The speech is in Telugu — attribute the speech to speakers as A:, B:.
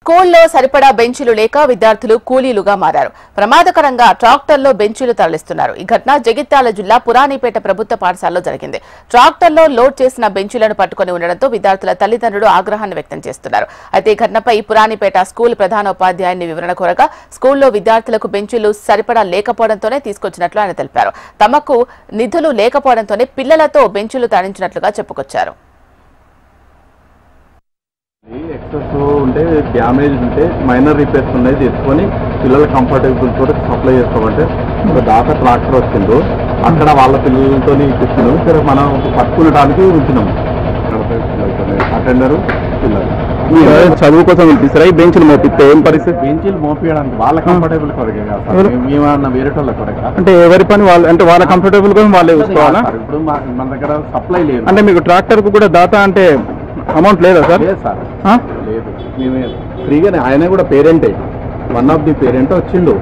A: స్కూల్లో సరిపడా బెంచీలు లేక విద్యార్థులు కూలీలుగా మారారు. ప్రమాదకరంగా ట్రాక్టర్లో బెంచీలు తరలిస్తున్నారు. ఈ ఘటన జగిత్యాల జిల్లా పురాణిపేట ప్రభుత్వ పాఠశాలలో జరిగింది. ట్రాక్టర్లో లోడ్ చేసిన బెంచీలను పట్టుకుని ఉండడంతో విద్యార్థుల తల్లిదండ్రులు ఆగ్రహాన్ని వ్యక్తం చేస్తున్నారు. అయితే ఈ ఘటనపై పురాణిపేట స్కూల్ ప్రధానోపాధ్యాయుని వివరణ కోరగా స్కూల్లో విద్యార్థులకు బెంచీలు సరిపడా లేకపోవడంతోనే తీసుకొచ్చినట్లు ఆయన తెలిపారు. తమకు నిధులు లేకపోవడంతోనే పిల్లలతో బెంచీలు తరలించినట్లుగా చెప్పుకొచ్చారు.
B: ఎక్సెస్ ఉంటే డ్యామేజ్ ఉంటే మైనర్ రిపేర్స్ ఉన్నాయి తీసుకొని పిల్లల కంఫర్టబుల్ తోటి సప్లై చేస్తామంటే ఒక దాకా ట్రాక్టర్ వచ్చిందో అక్కడ వాళ్ళ పిల్లలతో ఇప్పిస్తున్నాం. సరే మనం పట్టుకునడానికి ఉంచినాము. అటెండరు పిల్లలు
C: చదువు కోసం ఇప్పిస్తారా? ఈ బెంచ్లు మోపిస్తే ఏం పరిస్థితి?
B: బెంచీలు మోపించడానికి వాళ్ళ కంఫర్టబుల్ కొరకే కదా, మేమన్నా వేరే వాళ్ళ కొరక
C: అంటే ఎవరి పని వాళ్ళు, అంటే వాళ్ళ కంఫర్టబుల్ కోసం వాళ్ళే చూసుకోవాలా?
B: ఇప్పుడు మన దగ్గర సప్లై లేదు.
C: అంటే మీకు ట్రాక్టర్ కు కూడా దాతా అంటే అమౌంట్ లేదా సార్?
B: లేదు సార్, లేదు. మేమే ఫ్రీగానే. ఆయన కూడా పేరెంటే, వన్ ఆఫ్ ది పేరెంట్ వచ్చిండు.